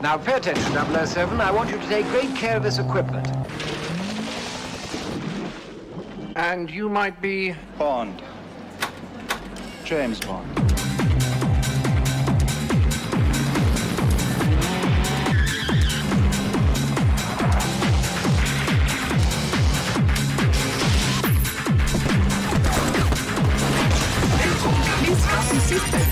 Now pay attention, 007. I want you to take great care of this equipment. And you might be... Bond. James Bond. Please fasten seatbelt.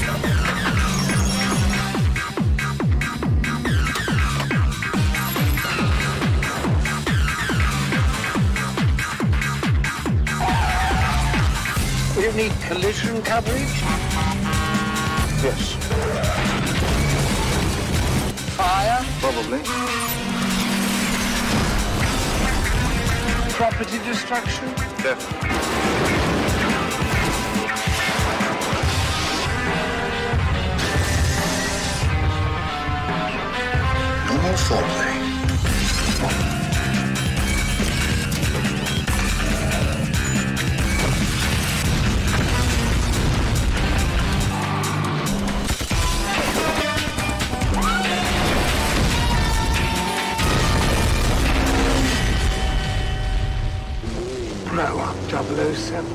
Will you need collision coverage? Yes. Fire? Probably. Property destruction? Definitely. No more foreplay. Grow up, 007.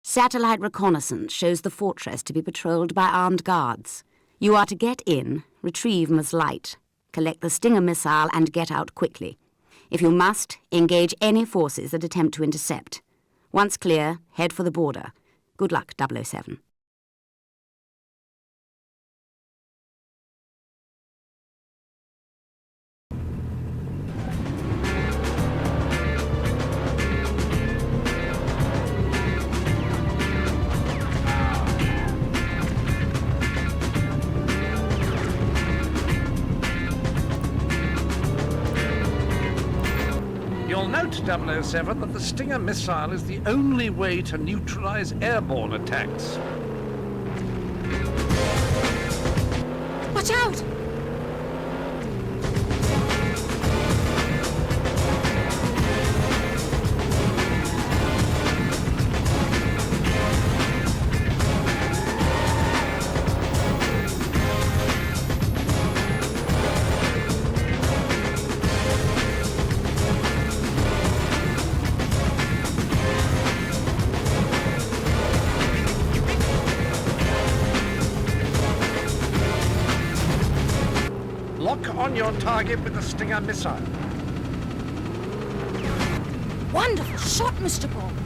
Satellite reconnaissance shows the fortress to be patrolled by armed guards. You are to get in, retrieve Ms. Light, collect the Stinger missile and get out quickly. If you must, engage any forces that attempt to intercept. Once clear, head for the border. Good luck, 007. You'll note, 007, that the Stinger missile is the only way to neutralize airborne attacks. Watch out! Lock on your target with the Stinger missile. Wonderful shot, Mr. Bond.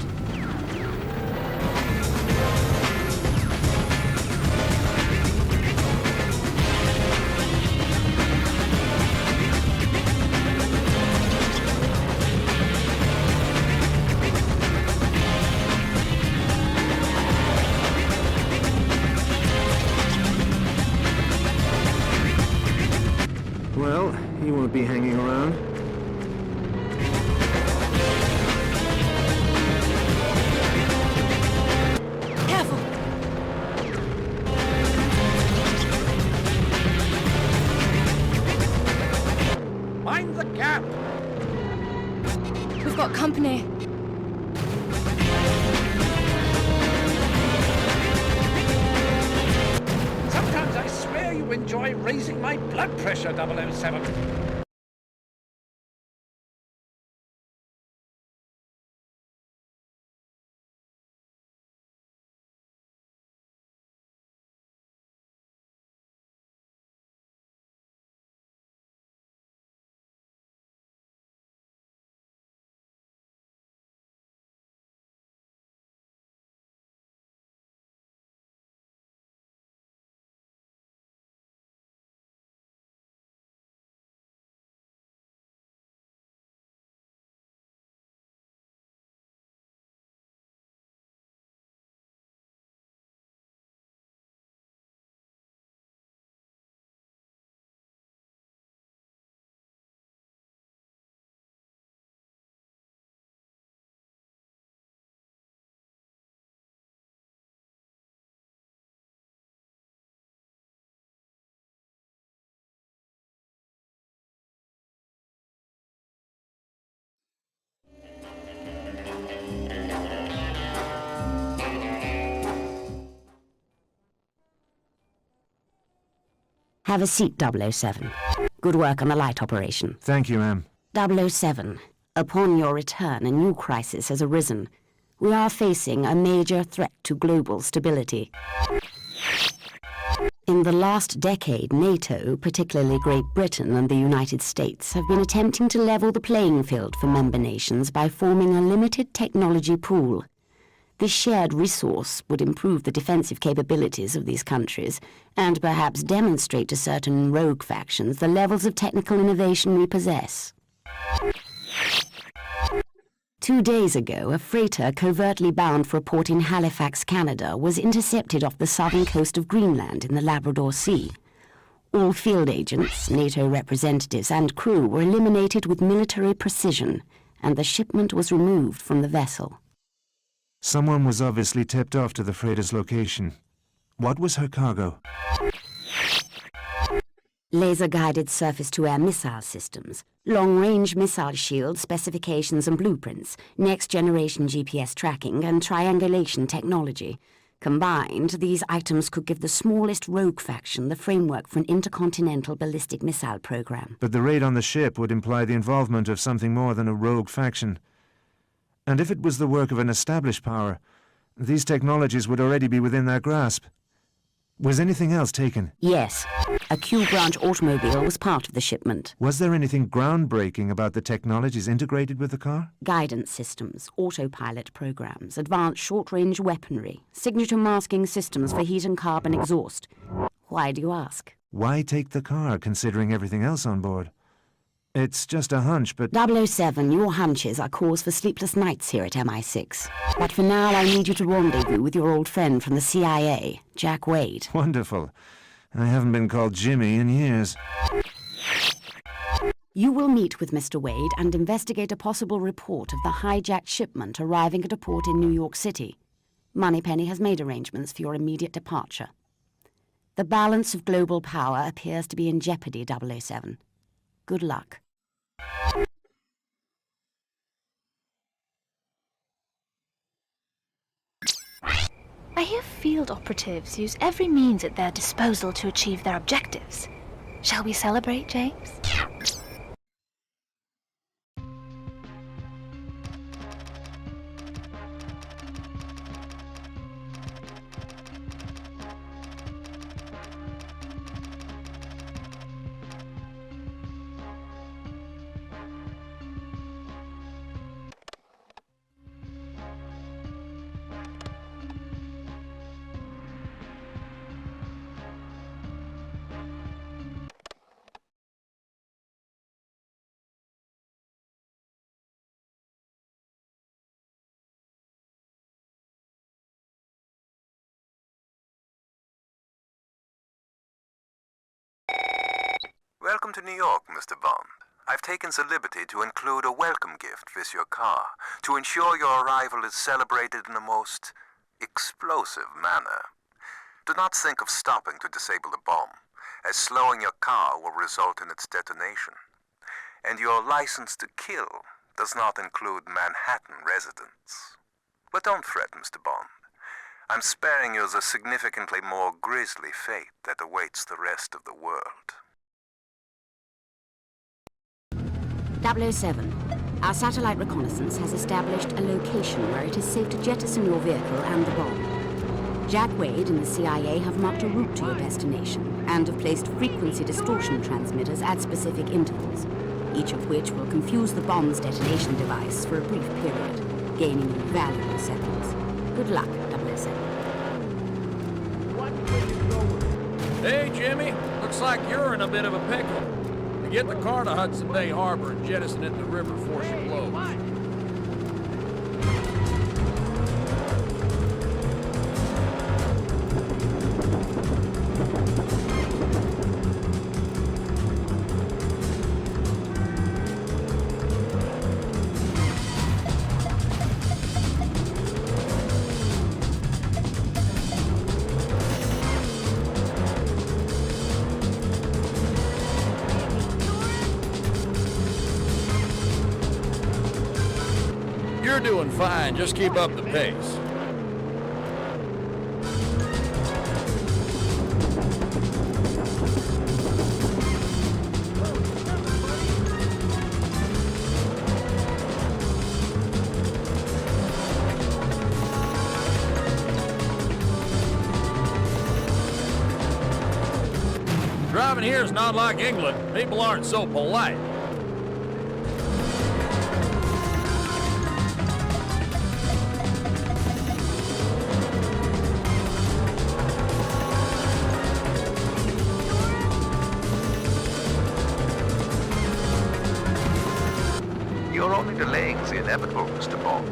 Well, you won't be hanging around. Careful. Mind the gap! We've got company. Sometimes I swear you enjoy raising my blood pressure, 007. Have a seat, 007. Good work on the light operation. Thank you, ma'am. 007, upon your return, a new crisis has arisen. We are facing a major threat to global stability. In the last decade, NATO, particularly Great Britain and the United States, have been attempting to level the playing field for member nations by forming a limited technology pool. This shared resource would improve the defensive capabilities of these countries and perhaps demonstrate to certain rogue factions the levels of technical innovation we possess. 2 days ago, a freighter covertly bound for a port in Halifax, Canada, was intercepted off the southern coast of Greenland in the Labrador Sea. All field agents, NATO representatives and crew were eliminated with military precision, and the shipment was removed from the vessel. Someone was obviously tipped off to the freighter's location. What was her cargo? Laser-guided surface-to-air missile systems, long-range missile shield specifications and blueprints, next-generation GPS tracking and triangulation technology. Combined, these items could give the smallest rogue faction the framework for an intercontinental ballistic missile program. But the raid on the ship would imply the involvement of something more than a rogue faction. And if it was the work of an established power, these technologies would already be within their grasp. Was anything else taken? Yes. A Q-branch automobile was part of the shipment. Was there anything groundbreaking about the technologies integrated with the car? Guidance systems, autopilot programs, advanced short-range weaponry, signature masking systems for heat and carbon exhaust. Why do you ask? Why take the car, considering everything else on board? It's just a hunch, but... 007, your hunches are cause for sleepless nights here at MI6. But for now, I need you to rendezvous with your old friend from the CIA, Jack Wade. Wonderful. I haven't been called Gimme in years. You will meet with Mr. Wade and investigate a possible report of the hijacked shipment arriving at a port in New York City. Moneypenny has made arrangements for your immediate departure. The balance of global power appears to be in jeopardy, 007. Good luck. I hear field operatives use every means at their disposal to achieve their objectives. Shall we celebrate, James? Welcome to New York, Mr. Bond. I've taken the liberty to include a welcome gift with your car to ensure your arrival is celebrated in a most explosive manner. Do not think of stopping to disable the bomb, as slowing your car will result in its detonation. And your license to kill does not include Manhattan residents. But don't fret, Mr. Bond. I'm sparing you the significantly more grisly fate that awaits the rest of the world. 007, our satellite reconnaissance has established a location where it is safe to jettison your vehicle and the bomb. Jack Wade and the CIA have marked a route to your destination and have placed frequency distortion transmitters at specific intervals, each of which will confuse the bomb's detonation device for a brief period, gaining you valuable seconds. Good luck, 007. Hey, Jimmy. Looks like you're in a bit of a pickle. Get the car to Hudson Bay Harbor and jettison it in the river before she blows. You're doing fine. Just keep up the pace. here's not like England. People aren't so polite. You're only delaying the inevitable, Mr. Bond.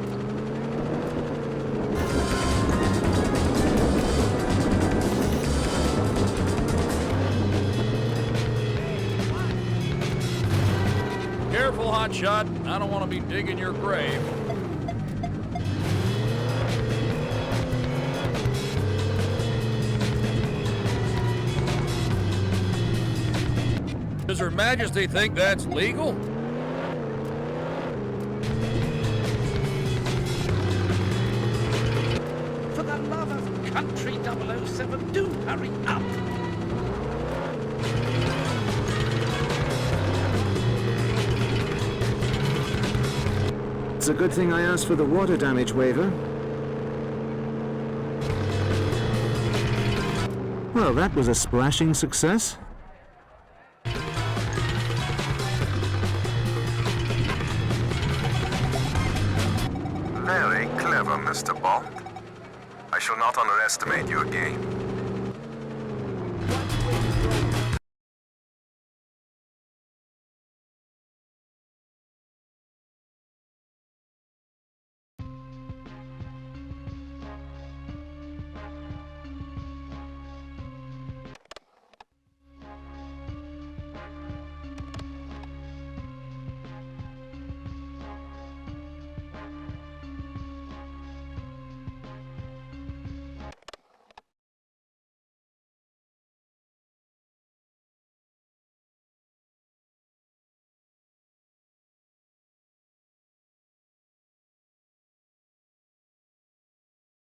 Careful, hotshot. I don't want to be digging your grave. Does Her Majesty think that's legal? For the love of country, 007, do hurry up! It's a good thing I asked for the water damage waiver. Well, that was a splashing success. Very clever, Mr. Bond. I shall not underestimate your game.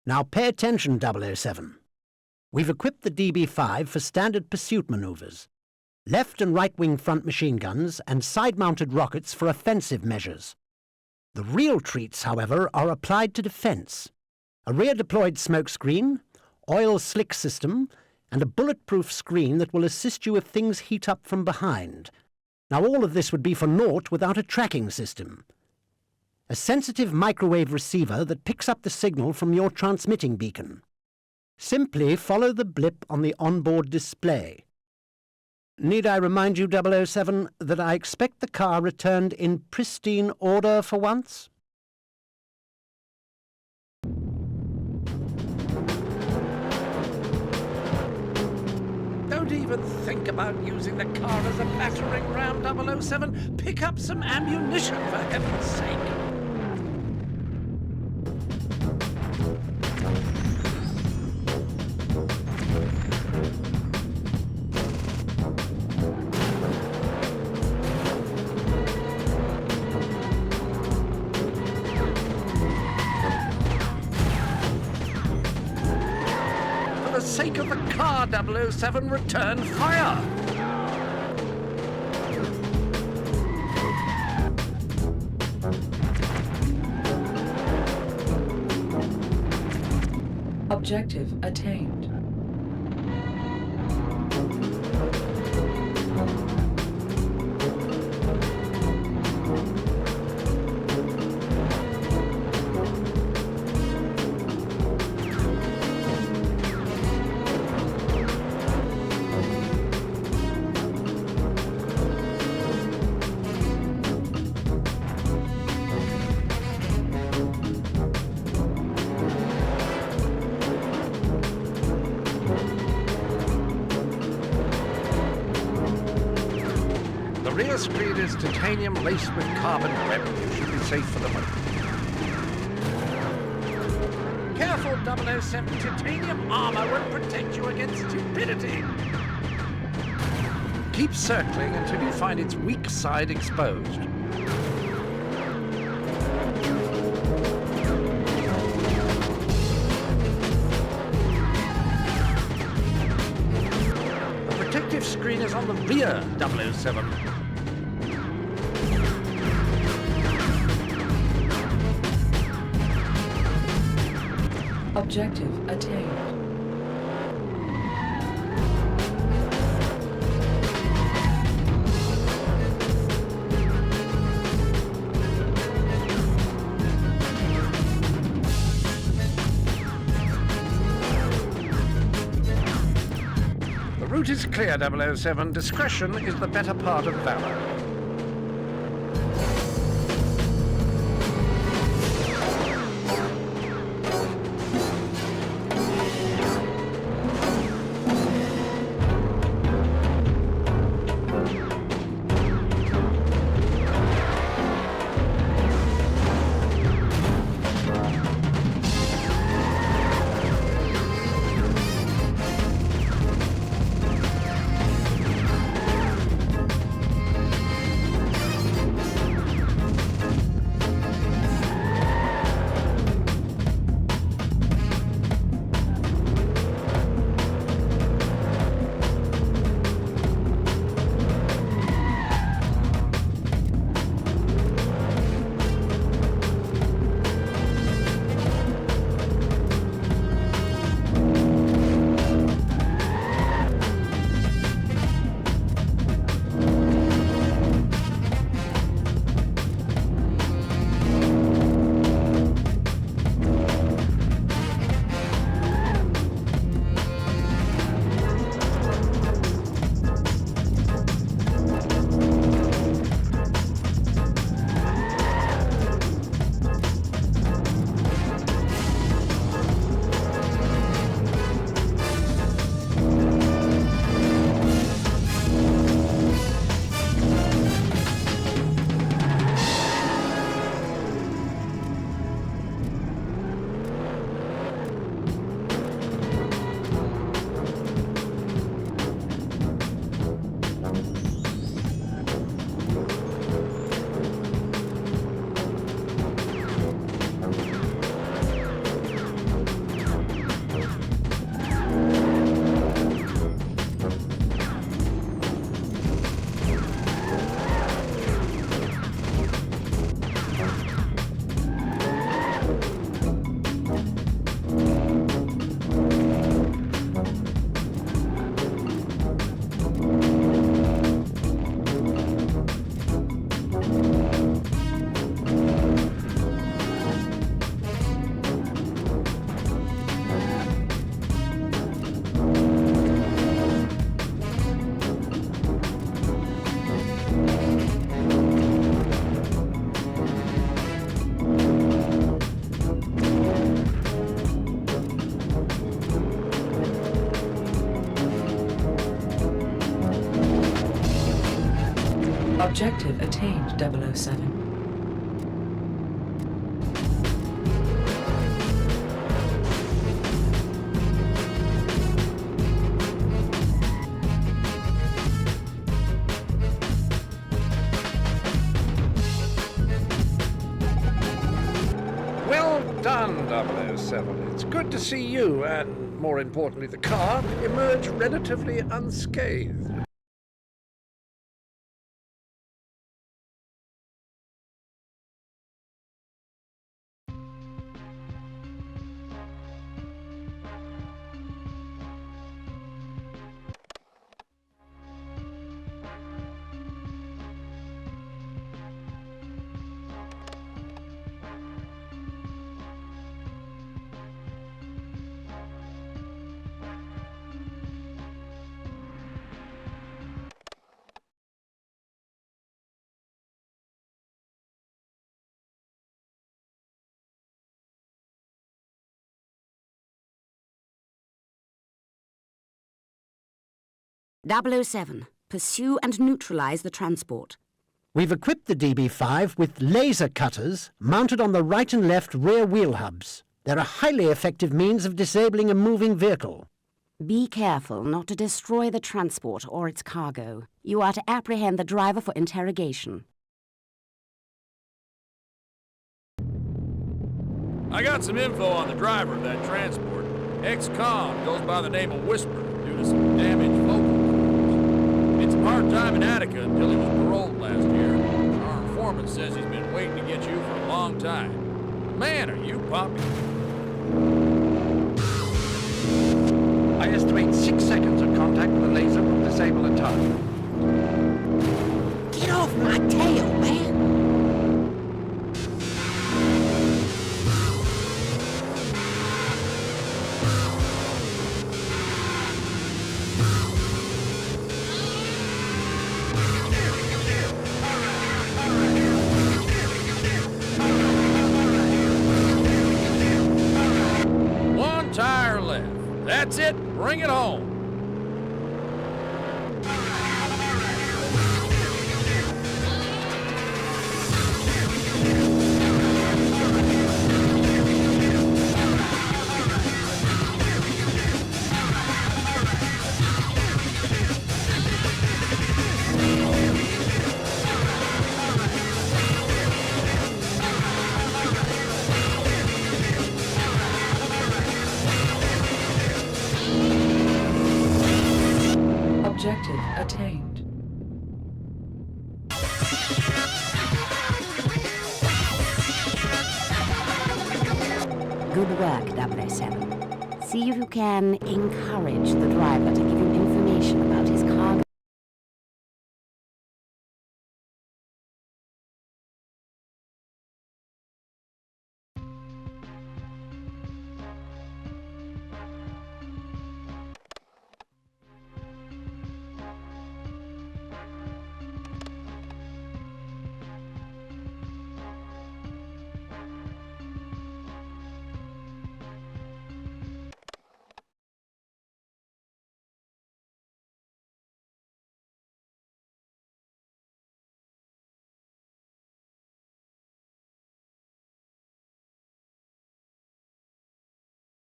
Now pay attention, 007. We've equipped the DB-5 for standard pursuit maneuvers, left and right-wing front machine guns, and side-mounted rockets for offensive measures. The real treats, however, are applied to defense. A rear-deployed smokescreen, oil slick system, and a bulletproof screen that will assist you if things heat up from behind. Now all of this would be for naught without a tracking system. A sensitive microwave receiver that picks up the signal from your transmitting beacon. Simply follow the blip on the onboard display. Need I remind you, 007, that I expect the car returned in pristine order for once? Don't even think about using the car as a battering ram, 007. Pick up some ammunition, for heaven's sake. For the sake of the car, 007, return fire! Objective attained. The rear screen is titanium laced with carbon web. You should be safe for the moment. Careful, 007. Titanium armor will protect you against stupidity. Keep circling until you find its weak side exposed. The protective screen is on the rear, 007. Objective attained. route is clear, 007. Discretion is the better part of valor. Objective attained, 007. Well done, 007. It's good to see you, and more importantly the car, emerge relatively unscathed. .007. Pursue and neutralize the transport. We've equipped the DB5 with laser cutters mounted on the right and left rear wheel hubs. They're a highly effective means of disabling a moving vehicle. Be careful not to destroy the transport or its cargo. You are to apprehend the driver for interrogation. I got some info on the driver of that transport. Ex-con goes by the name of Whisper due to some damaged vocal cords. It's a hard time in Attica until he was paroled last year. Our informant says he's been waiting to get you for a long time. Man, are you popular. I estimate 6 seconds of contact with the laser will disable a target. Get off my tail, man! That's it. Bring it home. Objective attained. Good work, 007. See if you can encourage the driver to give you information about his cargo.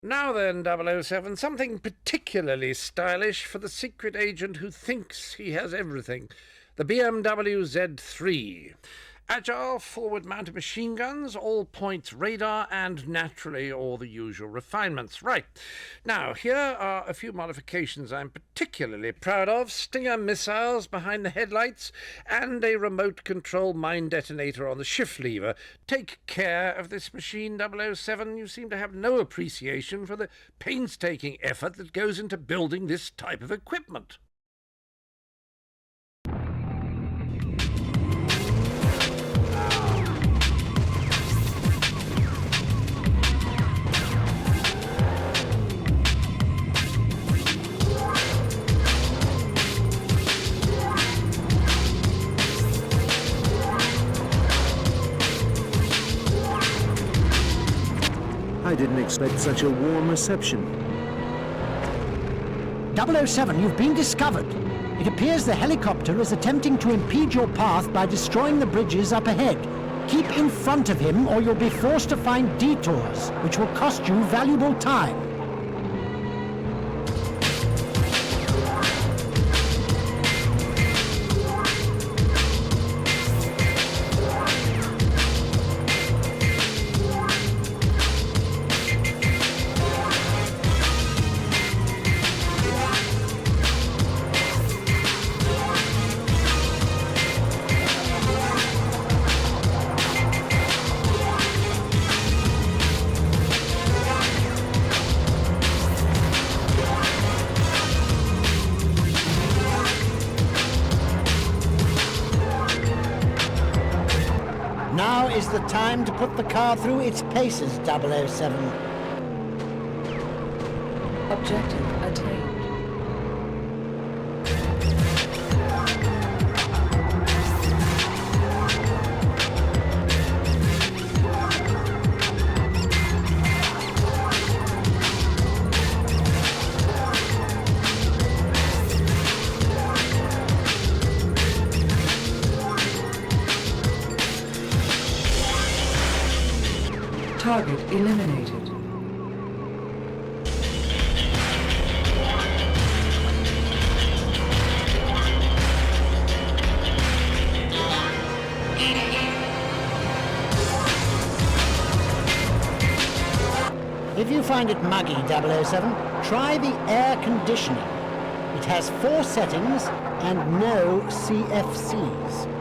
Now then, 007, something particularly stylish for the secret agent who thinks he has everything. The BMW Z3. Agile, forward-mounted machine guns, all-points radar, and naturally all the usual refinements. Right. Now, here are a few modifications I'm particularly proud of. Stinger missiles behind the headlights, and a remote control mine detonator on the shift lever. Take care of this machine, 007. You seem to have no appreciation for the painstaking effort that goes into building this type of equipment. I didn't expect such a warm reception. 007, you've been discovered. It appears the helicopter is attempting to impede your path by destroying the bridges up ahead. Keep in front of him or you'll be forced to find detours, which will cost you valuable time. Now is the time to put the car through its paces, 007. Objective attained. Target eliminated. If you find it muggy, 007, try the air conditioning. It has 4 settings and no CFCs.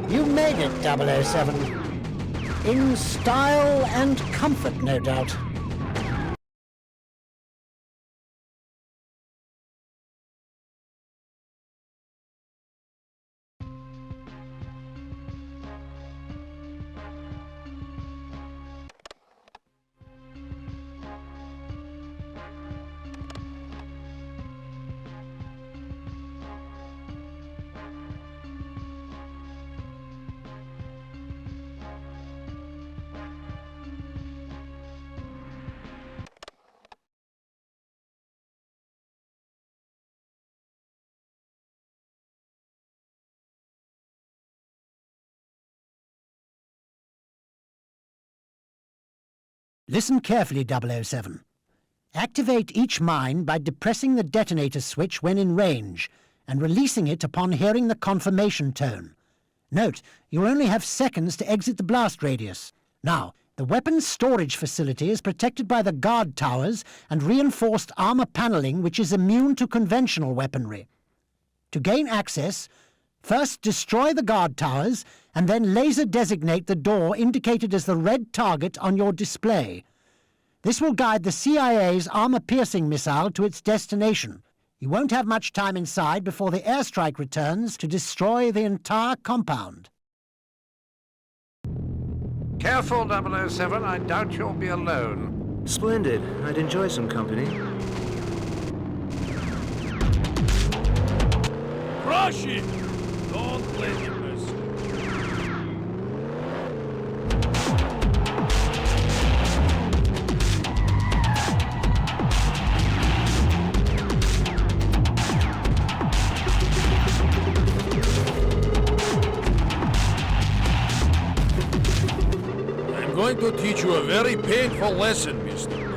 You made it, 007. In style and comfort, no doubt. Listen carefully, 007. Activate each mine by depressing the detonator switch when in range, and releasing it upon hearing the confirmation tone. Note, you only have seconds to exit the blast radius. Now, the weapons storage facility is protected by the guard towers and reinforced armor paneling which is immune to conventional weaponry. To gain access, first destroy the guard towers and then laser designate the door indicated as the red target on your display. This will guide the CIA's armor-piercing missile to its destination. You won't have much time inside before the airstrike returns to destroy the entire compound. Careful, 007. I doubt you'll be alone. Splendid. I'd enjoy some company. Crush it! Don't blame him, miss. I'm going to teach you a very painful lesson, Mr. Bond.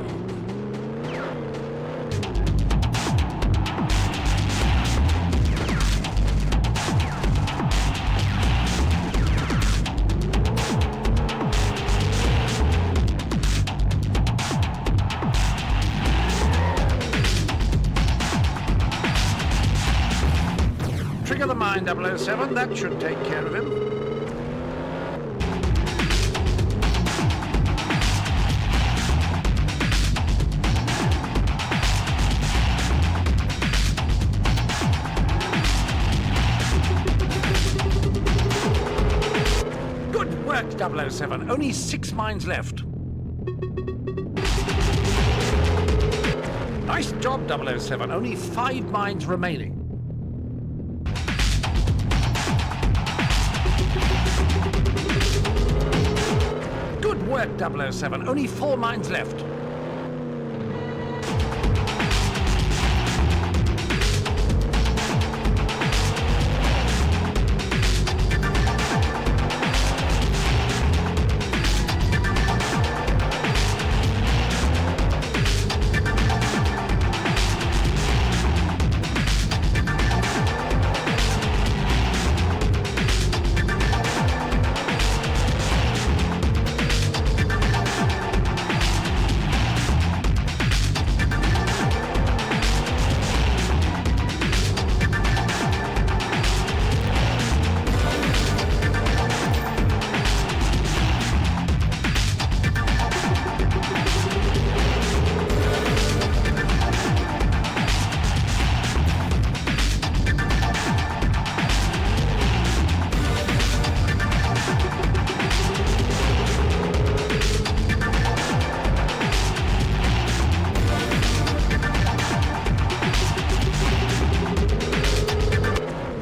Trigger the mine, 007. That should take care of him. Good work, 007. Only 6 mines left. Nice job, 007. Only 5 mines remaining. Good work, 007. Only 4 mines left.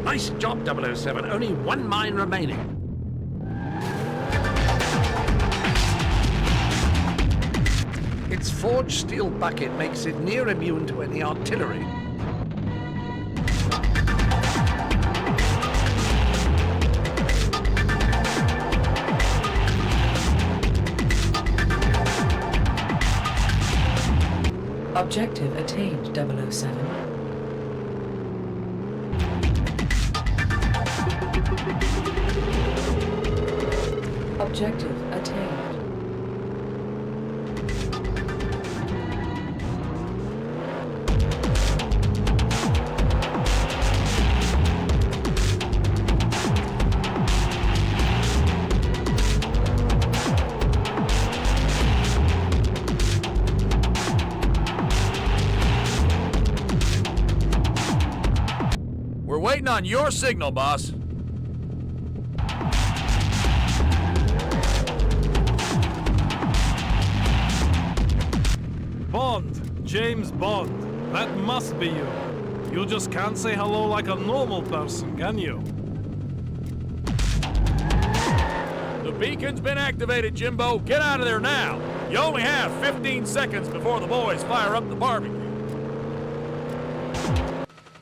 Nice job, 007. Only 1 mine remaining. Its forged steel bucket makes it near immune to any artillery. Objective attained, 007. Objective attained. Waiting on your signal, boss. Bond, James Bond. That must be you. You just can't say hello like a normal person, can you? The beacon's been activated, Jimbo. Get out of there now. You only have 15 seconds before the boys fire up the barbecue.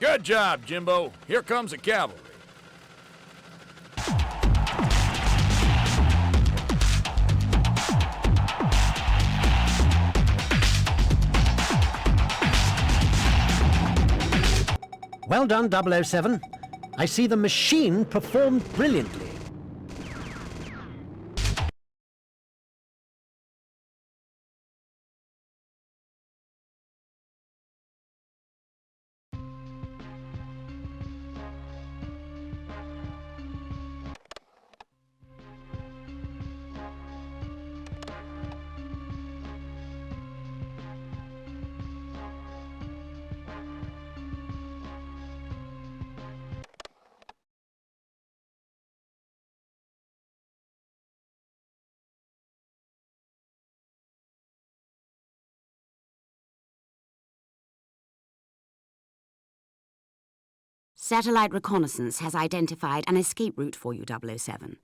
Good job, Jimbo. Here comes the cavalry. Well done, 007. I see the machine performed brilliantly. Satellite reconnaissance has identified an escape route for you, 007.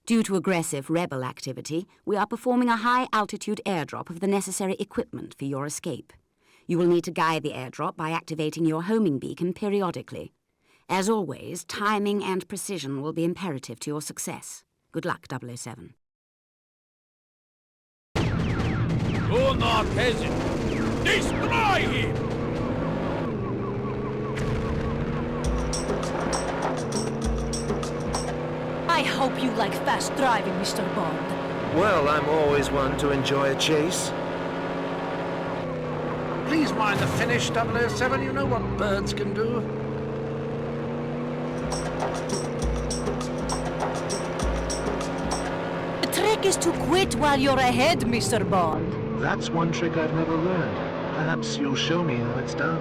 Due to aggressive rebel activity, we are performing a high-altitude airdrop of the necessary equipment for your escape. You will need to guide the airdrop by activating your homing beacon periodically. As always, timing and precision will be imperative to your success. Good luck, 007. Do not hesitate. Destroy him! I hope you like fast driving, Mr. Bond. Well, I'm always one to enjoy a chase. Please mind the finish, 007. You know what birds can do. The trick is to quit while you're ahead, Mr. Bond. That's one trick I've never learned. Perhaps you'll show me how it's done.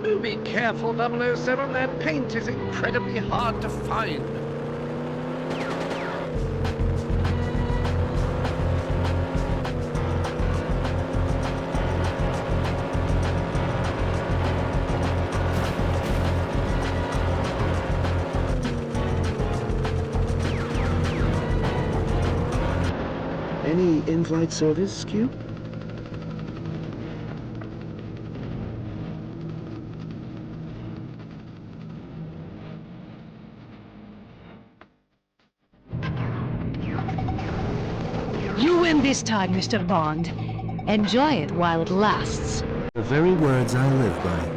Do be careful, 007. That paint is incredibly hard to find. Any in-flight service, Q? You win this time, Mr. Bond. Enjoy it while it lasts. The very words I live by.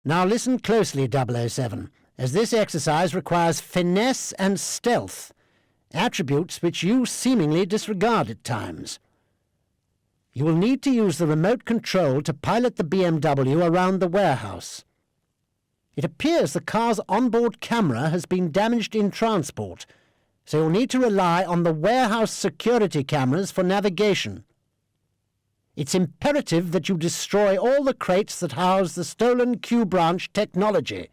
Now listen closely, 007, as this exercise requires finesse and stealth, attributes which you seemingly disregard at times. You will need to use the remote control to pilot the BMW around the warehouse. It appears the car's onboard camera has been damaged in transport, so you'll need to rely on the warehouse security cameras for navigation. It's imperative that you destroy all the crates that house the stolen Q-branch technology.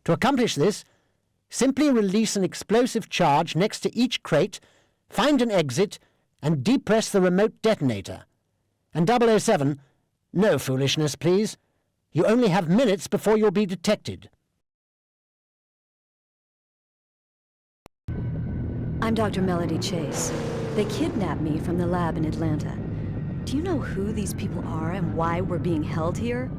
To accomplish this, simply release an explosive charge next to each crate, find an exit, and depress the remote detonator. And 007, no foolishness, please. You only have minutes before you'll be detected. I'm Dr. Melody Chase. They kidnapped me from the lab in Atlanta. Do you know who these people are and why we're being held here?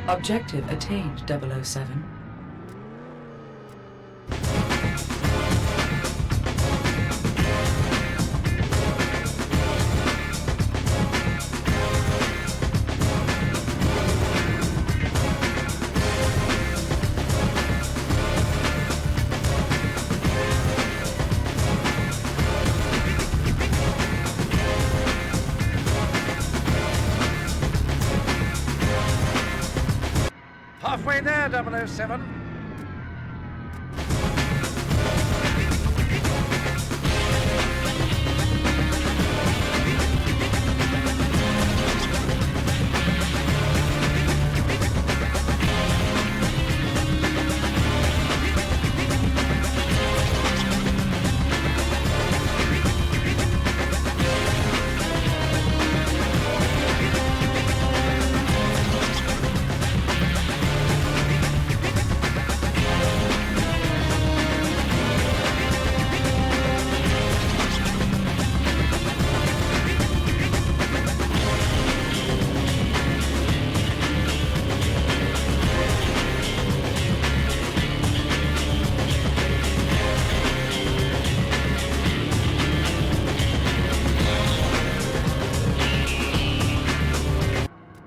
Objective attained, 007. Halfway there, 007.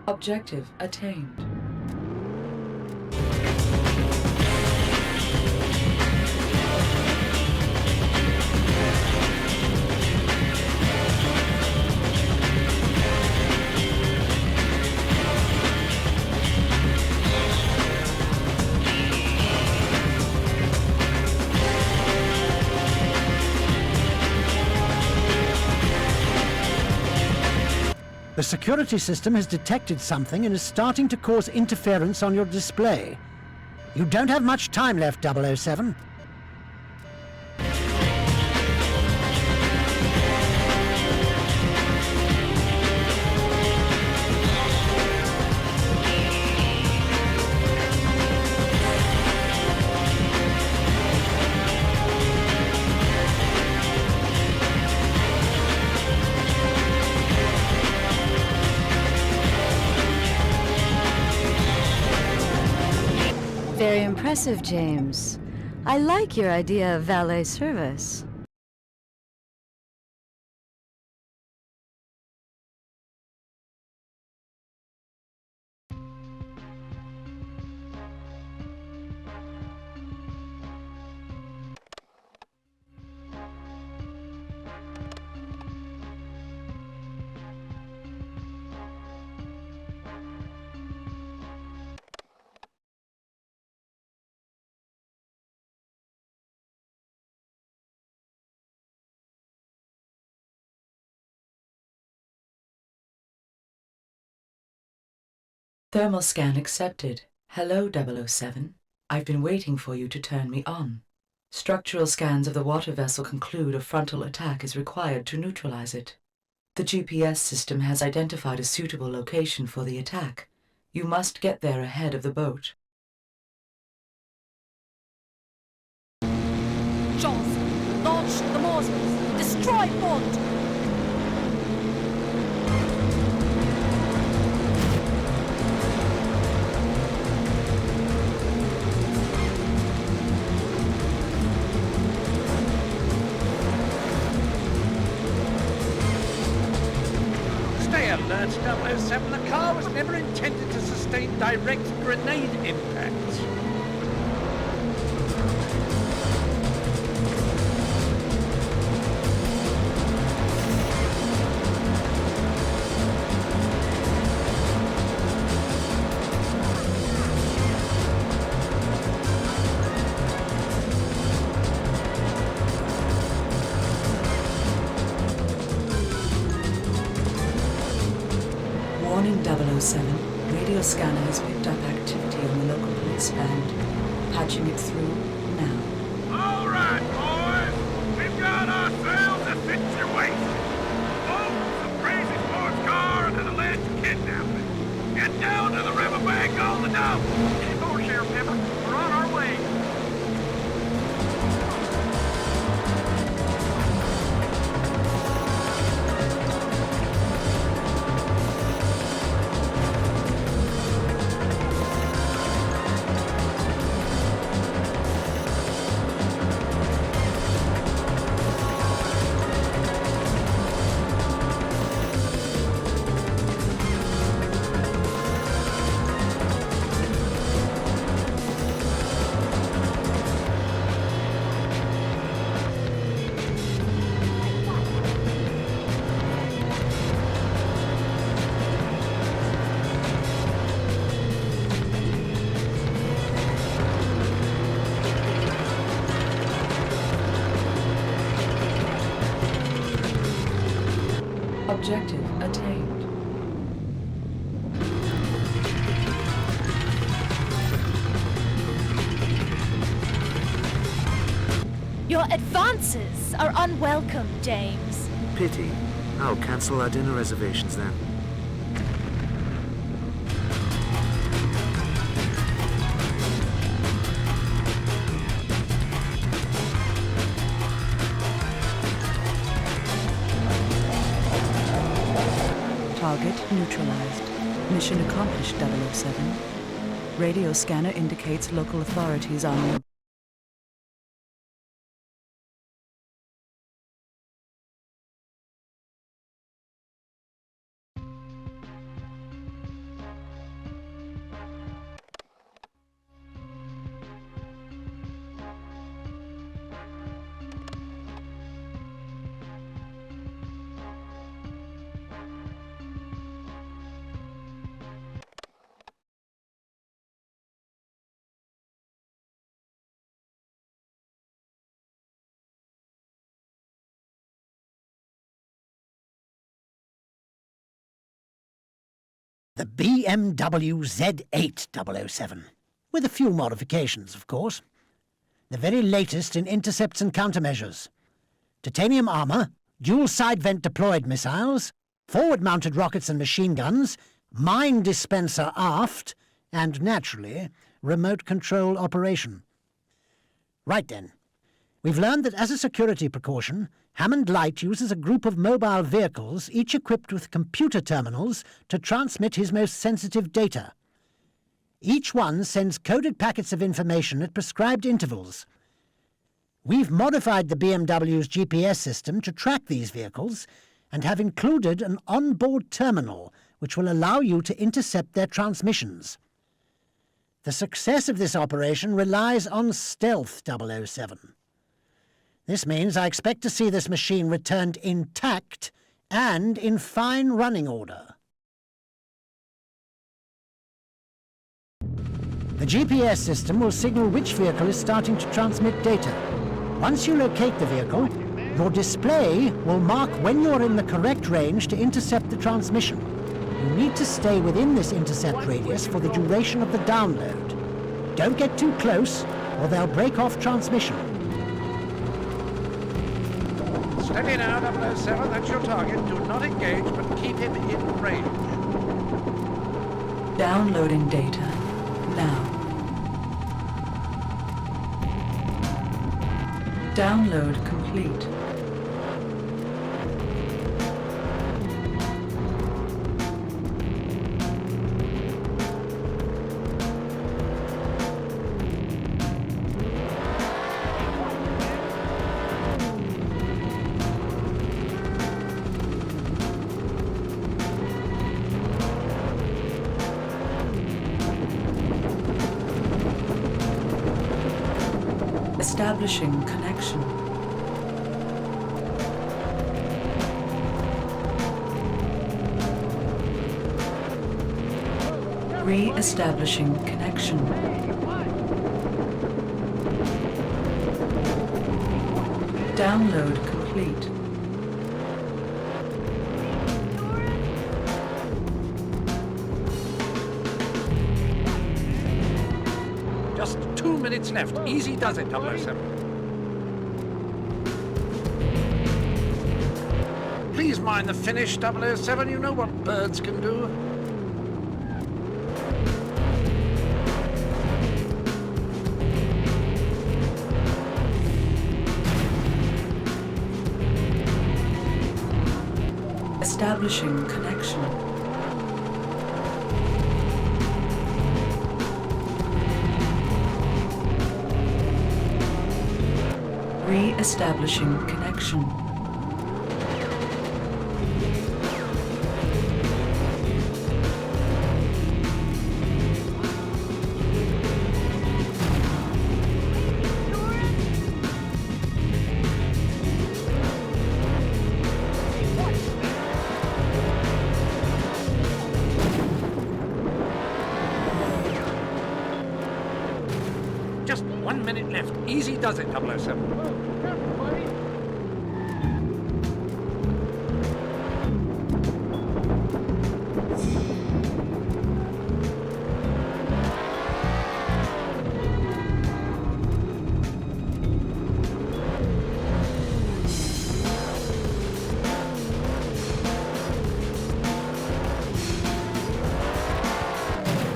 Objective attained. The security system has detected something and is starting to cause interference on your display. You don't have much time left, 007. Very impressive, James. I like your idea of valet service. Thermal scan accepted. Hello, 007. I've been waiting for you to turn me on. Structural scans of the water vessel conclude a frontal attack is required to neutralize it. The GPS system has identified a suitable location for the attack. You must get there ahead of the boat. Johnson, launch the Morsels. Destroy Bond. Stay alert, 007. The car was never intended to sustain direct grenade impact. 007, radio scanner has picked up activity on the local police band. Patching it through now. All right, boys. We've got ourselves a situation. Some crazy sports car and an alleged kidnapping. Get down to the riverbank on the double. Keep over, Sheriff Pepper. We're on our way. Objective attained. Your advances are unwelcome, James. Pity. I'll cancel our dinner reservations then. Target neutralized. Mission accomplished, 007. Radio scanner indicates local authorities are near. The BMW Z8 007, with a few modifications, of course. The very latest in intercepts and countermeasures. Titanium armor, dual side vent deployed missiles, forward-mounted rockets and machine guns, mine dispenser aft, and, naturally, remote control operation. Right then. We've learned that as a security precaution, Hammond Light uses a group of mobile vehicles, each equipped with computer terminals, to transmit his most sensitive data. Each one sends coded packets of information at prescribed intervals. We've modified the BMW's GPS system to track these vehicles and have included an onboard terminal which will allow you to intercept their transmissions. The success of this operation relies on stealth, 007. This means I expect to see this machine returned intact and in fine running order. The GPS system will signal which vehicle is starting to transmit data. Once you locate the vehicle, your display will mark when you're in the correct range to intercept the transmission. You need to stay within this intercept radius for the duration of the download. Don't get too close, or they'll break off transmission. Steady now, 007, that's your target. Do not engage, but keep him in range. Downloading data now. Download complete. Establishing connection. Re-establishing connection. Download complete. 2 minutes left. Easy does it, 007. Please mind the finish, 007. You know what birds can do. Establishing connection. Re-establishing connection. Just 1 minute left. Easy does it, 007.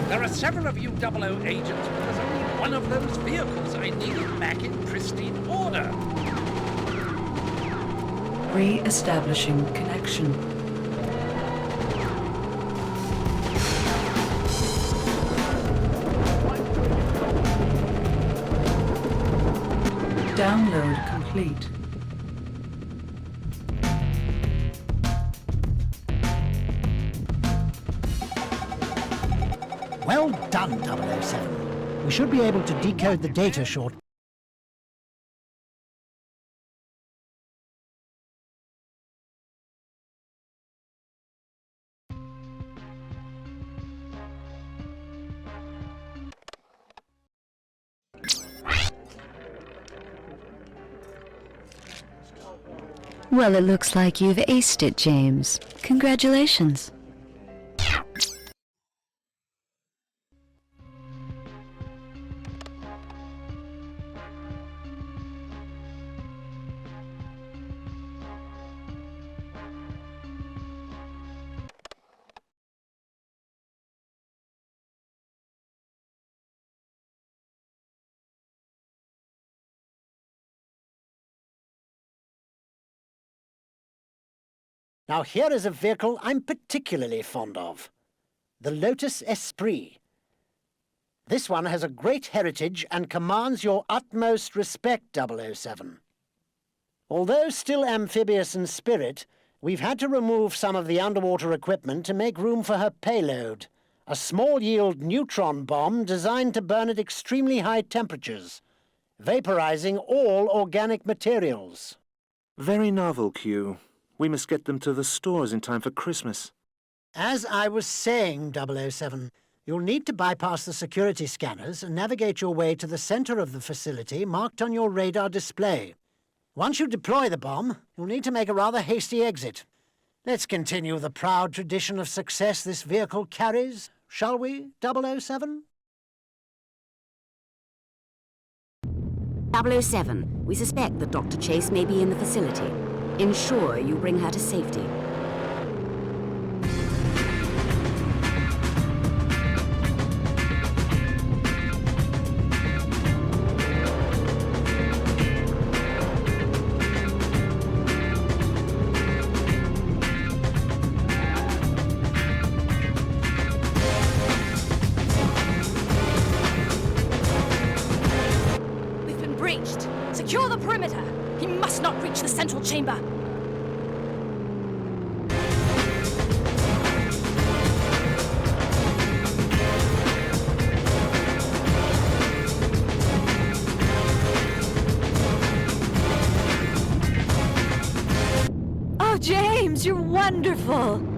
There are several of you 00 agents, but there's only one of those vehicles I needed back in pristine order. Re-establishing connection. Download complete. Well done, 007. We should be able to decode the data short. Well, it looks like you've aced it, James. Congratulations. Now here is a vehicle I'm particularly fond of. The Lotus Esprit. This one has a great heritage and commands your utmost respect, 007. Although still amphibious in spirit, we've had to remove some of the underwater equipment to make room for her payload, a small-yield neutron bomb designed to burn at extremely high temperatures, vaporizing all organic materials. Very novel, Q. We must get them to the stores in time for Christmas. As I was saying, 007, you'll need to bypass the security scanners and navigate your way to the center of the facility marked on your radar display. Once you deploy the bomb, you'll need to make a rather hasty exit. Let's continue the proud tradition of success this vehicle carries, shall we, 007? 007, we suspect that Dr. Chase may be in the facility. Ensure you bring her to safety. We've been breached. Secure the perimeter. He must not reach the central chamber. Oh, James, you're wonderful.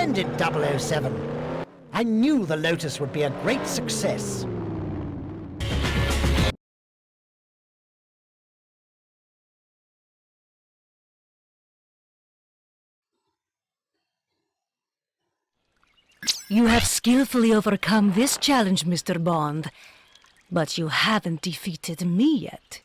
Splendid, 007. I knew the Lotus would be a great success. You have skillfully overcome this challenge, Mr. Bond. But you haven't defeated me yet.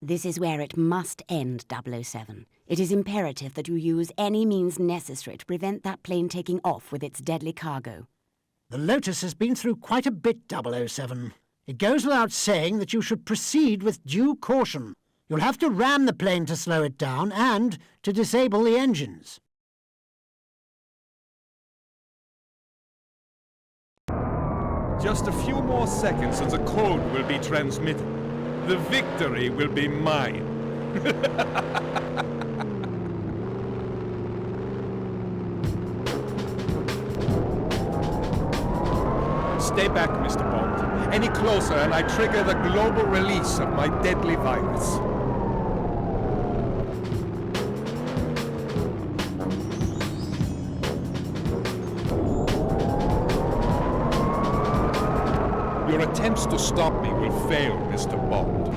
This is where it must end, 007. It is imperative that you use any means necessary to prevent that plane taking off with its deadly cargo. The Lotus has been through quite a bit, 007. It goes without saying that you should proceed with due caution. You'll have to ram the plane to slow it down and to disable the engines. Just a few more seconds and the code will be transmitted. The victory will be mine. Stay back, Mr. Bond. Any closer and I trigger the global release of my deadly virus. Your attempts to stop me will fail, Mr. Bond.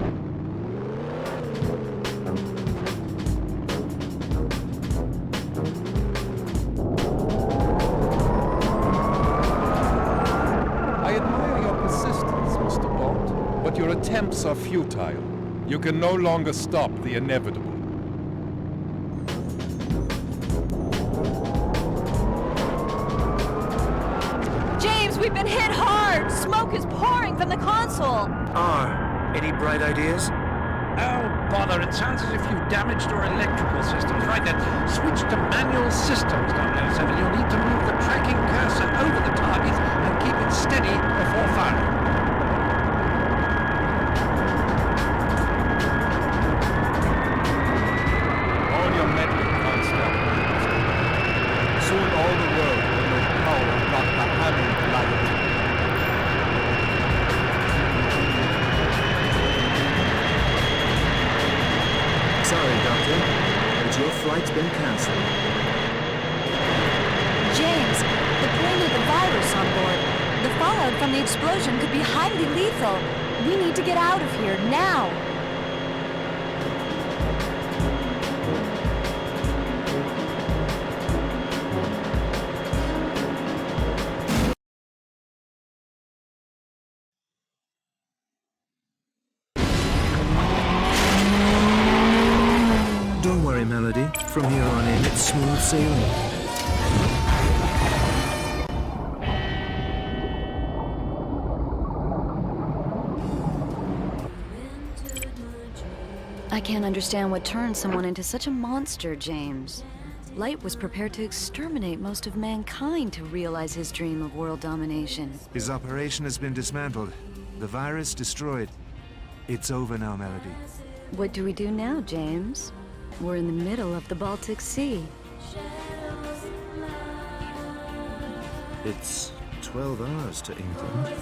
I admire your persistence, Mr. Bond, but your attempts are futile. You can no longer stop the inevitable. We've been hit hard! Smoke is pouring from the console! Any bright ideas? Oh, bother. It sounds as if you've damaged your electrical systems. Right then, switch to manual systems, 007. You'll need to move the tracking cursor over the target and keep it steady before firing. All your meddling can't stop me. Soon all the world will know power of Dr. Hammond Light. Sorry, Doctor, but your flight's been cancelled. James, the plane had the virus on board. The fallout from the explosion could be highly lethal. We need to get out of here now. Don't worry, Melody. From here on in, it's smooth sailing. I can't understand what turned someone into such a monster, James. Light was prepared to exterminate most of mankind to realize his dream of world domination. His operation has been dismantled. The virus destroyed. It's over now, Melody. What do we do now, James? We're in the middle of the Baltic Sea. It's 12 hours to England.